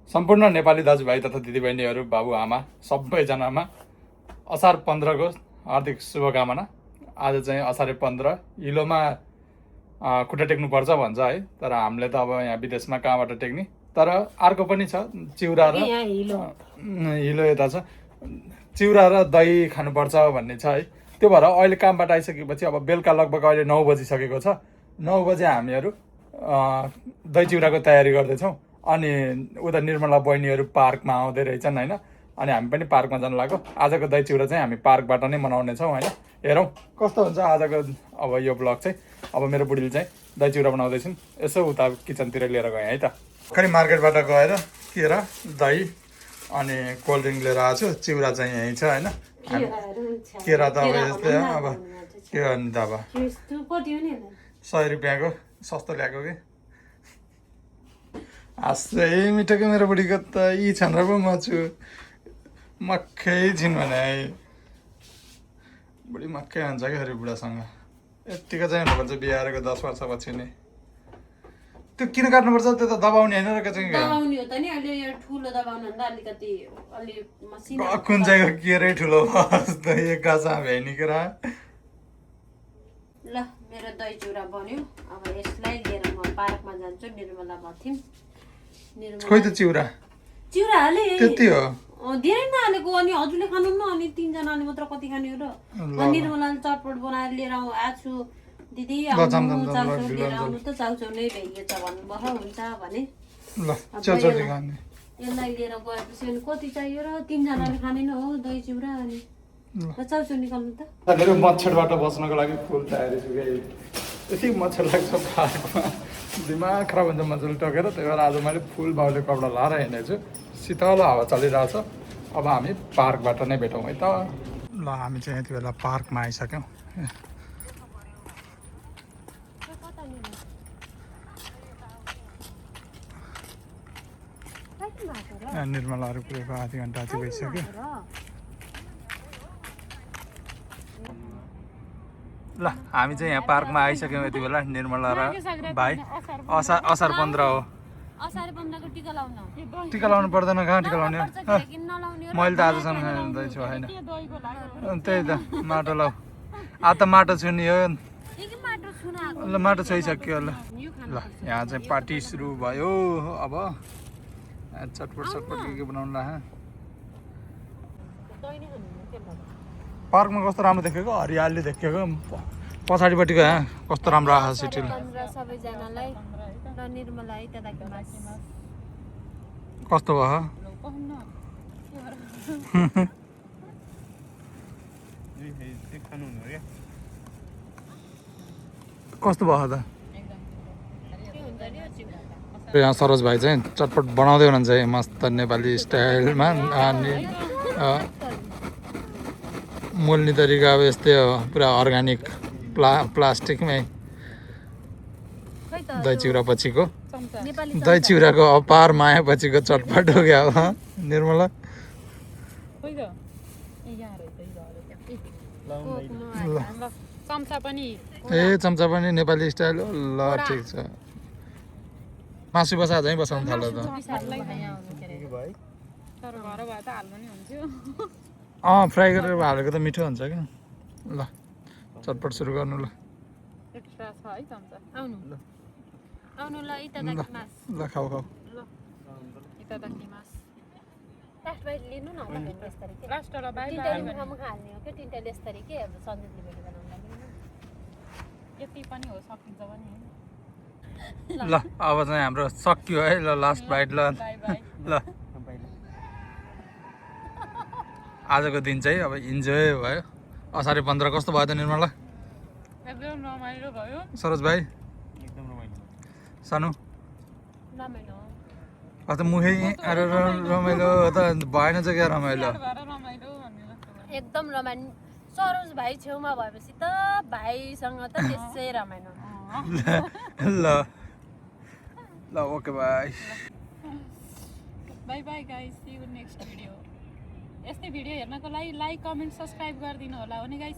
सम्पूर्ण नेपाली दाजुभाइ तथा दिदीबहिनीहरू बाबुआमा सबैजनामा असार 15 को हार्दिक शुभकामना। आज चाहिँ असारे 15 हिलोमा खुट्टा टेक्नुपर्छ भन्छ है, तर हामीले त अब यहाँ विदेशमा कहाँबाट टेक्ने। तर अर्को पनि छ, चिउरा र हिलो यता छ, चिउरा र दही खानुपर्छ भन्ने छ है। त्यो भएर अहिले कामबाट आइसकेपछि अब बेलुका लगभग अहिले 9 बजिसकेको छ। 9 बजे हामीहरू दही चिउराको तयारी गर्दैछौँ। अनि उता निर्मला बहिनीहरू पार्कमा आउँदै रहेछन् होइन, अनि हामी पनि पार्कमा जानु लाग्यो। आजको दही चिउरा चाहिँ हामी पार्कबाट नै मनाउनेछौँ होइन। हेरौँ कस्तो हुन्छ आजको अब यो ब्लग चाहिँ। अब मेरो बुढीले चाहिँ दही चिउरा बनाउँदैछन्, यसो उता किचनतिर लिएर गएँ है त। भर्खरै मार्केटबाट गएर केरा दही अनि कोल्ड ड्रिङ्क लिएर आएको छु। चिउरा चाहिँ यहीँ छ होइन। केरा त अब यस्तै हो, अब के गर्नु त, अब 100 रुपियाँको सस्तो ल्याएको कि। आजै मिठोको मेरो बुढीको त यी छन् र पो म छु, मक्कै छिन् भने है। बुढी मक्कै हुन्छ क्या फेरि बुढासँग। यत्तिको चाहिँ हुनुपर्छ बिहा गरेको 10 वर्षपछि नै। त्यो किन काट्नुपर्छ? त्यो त दबाउने होइन र चाहिँ कुन चाहिँको के रे ठुलो एक गाछा भ्याइनी के र। ल मेरो दही चिउरा बन्यो। अब यसलाई लिएर म पार्कमा जान्छु। निर्मला भथिम खोइ त चिउरा हाले त्यति हो, धेरै नहालेको। अनि हजुरले खानु न, अनि 3 जनाले मात्र कति खाने हो र। निर्मलाले चटपट बनाएर लिएर आएको छु। दिदी चाउचाउ लिएर आउनु त, चाउचाउ नै भ्याइएछ भन्नुभयो। हुन्छ भने यसलाई लिएर गएपछि अनि कति चाहियो र 3 जनाले खाने न हो दही चिउरा। अनि चाउचाउ निकाल्नु त। मेरो मच्छरबाट बस्नको लागि फुल तयारी छु। यति मच्छर लाग्छ पार्कमा, दिमाग खराब हुन्छ मच्छरले टकेर। त्यही भएर आज मैले फुल बाउले कपडा लाएर हिँडेछु। शीतल हावा चलिरहेछ। अब हामी पार्कबाट नै भेटौँ है त। ल हामी चाहिँ यति बेला पार्कमा आइसक्यौँ। निर्मलाहरू पुगेको आधी घन्टा अति भइसक्यो। ल हामी चाहिँ यहाँ पार्कमा आइसक्यौँ यति बेला। निर्मला र भाइ असार 15 हो। टिका लाउनु पर्दैन, कहाँ टिका लाउने? मैले त आजसम्म खाँदैछु होइन। त्यही त माटो लाउ। आज त माटो छुनी हो। ल माटो छोइसक्यो। ल यहाँ चाहिँ पार्टी सुरु भयो। अब चटपट के बनाउनु ला। पार्कमा कस्तो राम्रो देखेको, हरियाली देखेको। पछाडिपट्टिको यहाँ कस्तो राम्रो आएको सिटी। सबैजनालाई र निर्मला कस्तो भयो? कस्तो भयो त? यहाँ सरोज भाइ चाहिँ चटपट बनाउँदै हुनुहुन्छ है, मस्त नेपाली स्टाइलमा। अनि मोल्ने तरिका अब यस्तै हो, पुरा अर्ग्यानिक प्लास्टिकमै। दही चिउरा पछिको, दही चिउराको अपार माया पछिको चटपट हो क्या हो निर्मला। चम्चा पनि नेपाली स्टाइल हो। ल ठिक छ। मासु बसा झैँ बसाउनु थाल्यो त। फ्राई गरेर हालेको त मिठो हुन्छ क्या। ल चटपट सुरु गर्नु। ल ल खाऊ। ल अब चाहिँ हाम्रो सकियो है। ल लास्ट बाइट। ल आजको दिन चाहिँ अब इन्जोय भयो। असारे 15 कस्तो भयो त निर्मला? एकदम रमाइलो भयो। सरोज भाइ एकदम रमाइलो। सानो त मुखै रमाइलो त भएन चाहिँ क्या रमाइलो। एकदम रमाइलो। सरोज भाइ छेउमा भएपछि त भाइसँग त त्यसै रमाइलो। ल okay bye. Bye bye guys, see you next video. यस्तै भिडियो हेर्नको लागि लाइक कमेन्ट सब्सक्राइब गरिदिनु होला हो नि गाइस।